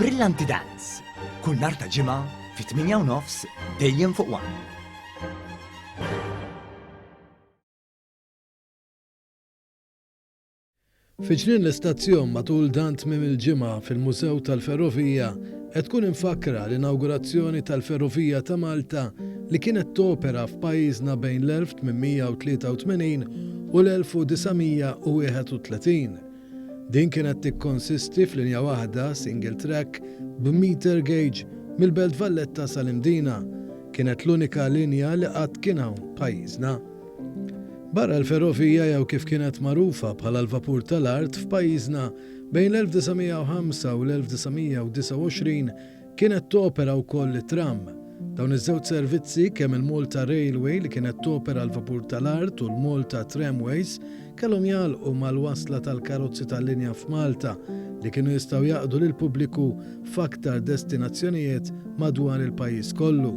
Brillanti Dance. Kull nhar ta' ġimgħa fi 8:30 dejjem fuq One. Fiġnien l-istazzjon matul dan tmiem il-ġimgħa fil-Mużew tal-Ferrovija qed tkun infakra l-inawgurazzjoni tal-Ferrovija ta' Malta li kienet topera f'pajjiżna bejn l-1883 u l-1931. Din kienet tikkonsisti f'linja waħda single track b'-meter gauge mill-Belt Valletta sal-Imdina. Kienet l-unika linja li qatt kien hawn pajjiżna. Barra l-ferrovija jew kif kienet magħrufa bħala l-vapur tal-art f'pajjiżna bejn l-1905 u l-1929 kienet topera wkoll it-tram. Dawn iż-żewġ servizzi kemm il-Malta Railway li kienet topera l-vapur tal-art u l-Malta Tramways kellhom jagħlqu mal-wasla tal-karozzi tal-linja f'Malta li kienu jistgħu jaqdu lil pubbliku f'aktar destinazzjonijiet madwar il-pajjiż kollu.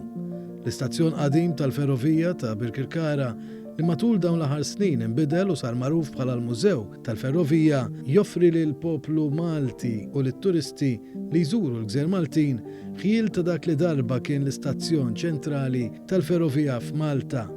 L-istazzjon qadim tal-ferrovija ta' Birkirkara li matul dawn l-aħħar snin inbidel u sar magħruf bħala l-Mużew tal-Ferrovija joffri lil poplu Malti u lit-turisti li jżuru l-Gżejjer Maltin ħiel ta' dak li darba kien l-istazzjon ċentrali tal-Ferrovija f'Malta.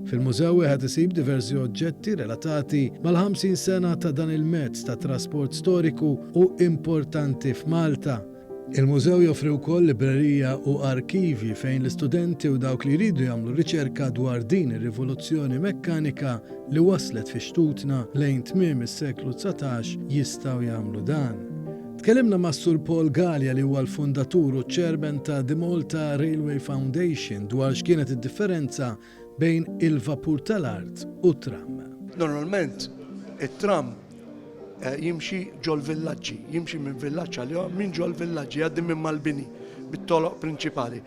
Fil-mużew wieħed isib diversi oġġetti relatati mal-50 sena ta' dan il-mezz ta' trasport storiku u importanti f'Malta. Il-mużew joffri wkoll librerija u arkivi fejn l-istudenti u dawk li jridu jagħmlu riċerka dwar din ir-rivoluzzjoni mekkanika li waslet fi xtutna lejn tmiem is-seklu 19 jistgħu jagħmlu dan. Tkellimna ma' Sur Paul Gallia li huwa l-fundatur u chairman ta' The Malta Railway Foundation dwar x'kienet id-differenza bejn il-vapur tal-art u tram. Normalment, it-tram jimxi ġol villaġġi, jimxi minn villaġġ għal minn ġol villaġġi, jgħaddi minn Malbini, bit-toloq prinċipali.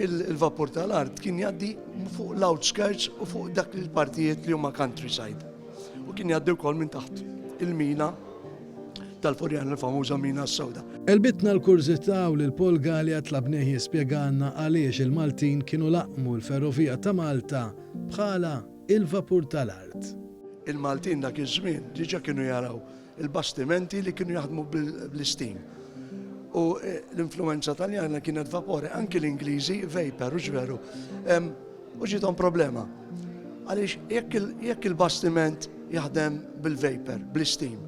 Il-vapur tal-art kien jgħaddi fuq l-outskirts u fuq dak il-partijiet li huma countryside. U kien jgħaddi wkoll minn taħt il-mina tal-Furjan il-famuża mina s-sewda. Elbitna l-kurzita u lil Paul Gallia tlabnieh jispjegalna għaliex il-Maltin kienu laqmu l-ferrovija ta' Malta bħala il-vapur tal-art. Il-Maltin dak iż-żmien diġà kienu jaraw il-bastimenti li kienu jaħdmu bl-istim. U l-influenza Taljana kienet vapore, anki l-Ingliżi vapor, u ġveru. U ġiethom problema. Għaliex jekk il-bastiment jaħdem bil-vapor, bl-istim.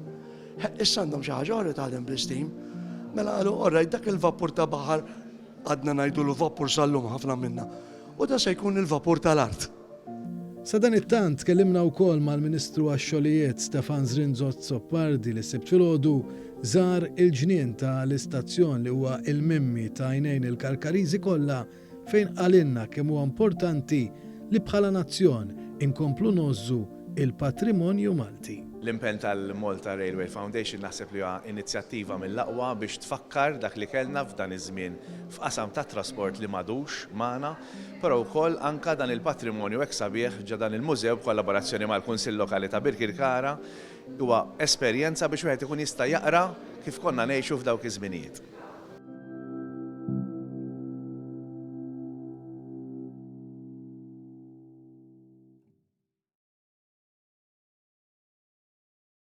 Issa għandhom xi ħaġa oħra taħdem bl-istim, mela qalu orrejt dak il-vapur ta' baħar għadna ngħidulu vapur sal-lum ħafna minna. U da se jkun il-vapur tal-art. Sa dan it-tant tkellimna wkoll mal-Ministru għax-Xogħlijiet Stefan Zrinzot Soppardi li sibt filgħodu żar il-ġnien ta' l-istazzjon li huwa il-mimmi ta' għajnejn il-Karkariżi kollha fejn qalilna kemm huwa importanti li bħala nazzjon inkomplu nożżu il-patrimonju Malti. L-impenn tal-Malta Railway Foundation naħseb li huwa inizjattiva mill-aqwa biex tfakkar dak li kellna f'dan iż-żmien f'qasam tat trasport li m'għadux magħna, però wkoll anke dan il-patrimonju hekk sabiħ ġa dan il-mużew b'kollaborazzjoni mal-Kunsill Lokali ta' Birkirkara huwa esperjenza biex wieħed ikun jista' jaqra kif konna ngħixu f'dawk iż-żminijiet.